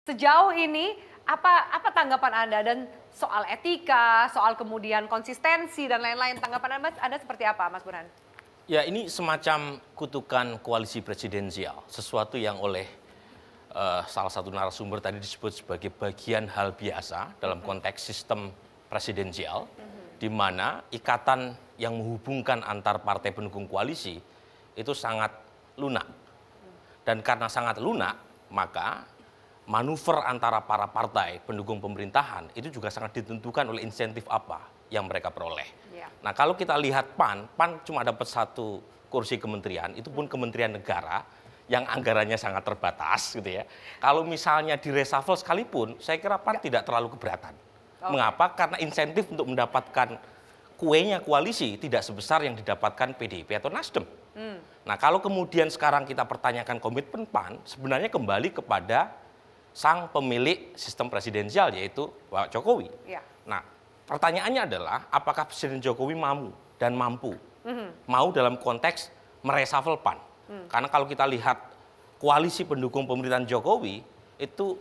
Sejauh ini apa tanggapan Anda dan soal etika, soal kemudian konsistensi dan lain-lain, tanggapan Anda seperti apa, Mas Burhan? Ya, ini semacam kutukan koalisi presidensial, sesuatu yang oleh salah satu narasumber tadi disebut sebagai bagian hal biasa dalam konteks sistem presidensial, di mana ikatan yang menghubungkan antar partai pendukung koalisi itu sangat lunak. Dan karena sangat lunak, maka manuver antara para partai pendukung pemerintahan itu juga sangat ditentukan oleh insentif apa yang mereka peroleh. Ya. Nah, kalau kita lihat PAN cuma dapat 1 kursi kementerian, itu pun kementerian negara yang anggarannya sangat terbatas gitu ya. Kalau misalnya di reshuffle sekalipun, saya kira PAN tidak terlalu keberatan. Mengapa? Karena insentif untuk mendapatkan kuenya koalisi tidak sebesar yang didapatkan PDIP atau Nasdem. Nah, kalau kemudian sekarang kita pertanyakan komitmen PAN, sebenarnya kembali kepada sang pemilik sistem presidensial, yaitu Pak Jokowi. Ya. Nah, pertanyaannya adalah apakah Presiden Jokowi mampu mau dalam konteks mereshuffle PAN. Karena kalau kita lihat koalisi pendukung pemerintahan Jokowi, itu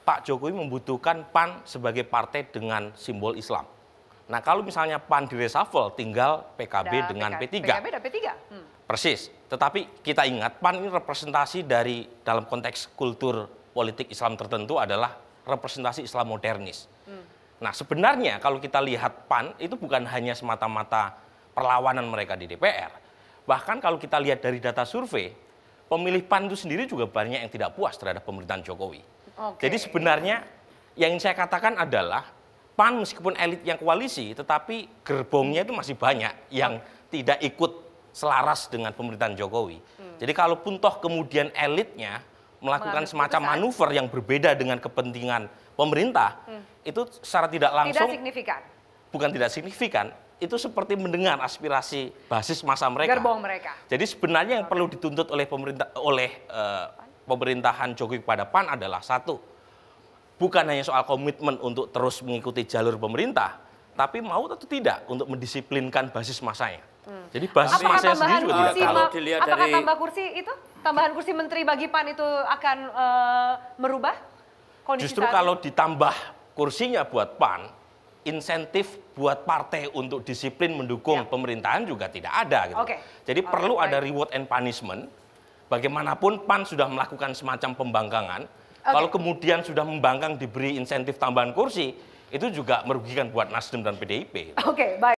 Pak Jokowi membutuhkan PAN sebagai partai dengan simbol Islam. Nah, kalau misalnya PAN direshuffle, tinggal PKB dengan P3. PKB dan P3. Persis. Tetapi kita ingat PAN ini representasi dari dalam konteks kultur politik Islam tertentu adalah representasi Islam modernis. Nah, sebenarnya kalau kita lihat PAN itu bukan hanya semata-mata perlawanan mereka di DPR. Bahkan kalau kita lihat dari data survei, pemilih PAN itu sendiri juga banyak yang tidak puas terhadap pemerintahan Jokowi. Jadi sebenarnya yang ingin saya katakan adalah PAN meskipun elit yang koalisi, tetapi gerbongnya itu masih banyak yang tidak ikut selaras dengan pemerintahan Jokowi. Jadi kalaupun toh kemudian elitnya melakukan semacam manuver yang berbeda dengan kepentingan pemerintah, itu secara tidak langsung bukan tidak signifikan, itu seperti mendengar aspirasi basis masa mereka. Gerbong mereka. Jadi sebenarnya yang perlu dituntut oleh pemerintahan Jokowi kepada PAN adalah satu, bukan hanya soal komitmen untuk terus mengikuti jalur pemerintah, tapi mau atau tidak untuk mendisiplinkan basis masanya. Jadi basis masanya sendiri juga tidak tahu. Apakah tambah kursi itu, tambahan kursi menteri bagi PAN itu akan merubah kondisi? Justru kalau ditambah kursinya buat PAN, insentif buat partai untuk disiplin mendukung pemerintahan juga tidak ada. Gitu. Jadi perlu ada reward and punishment. Bagaimanapun PAN sudah melakukan semacam pembangkangan. Kalau kemudian sudah membangkang diberi insentif tambahan kursi, itu juga merugikan buat Nasdem dan PDIP. Baik.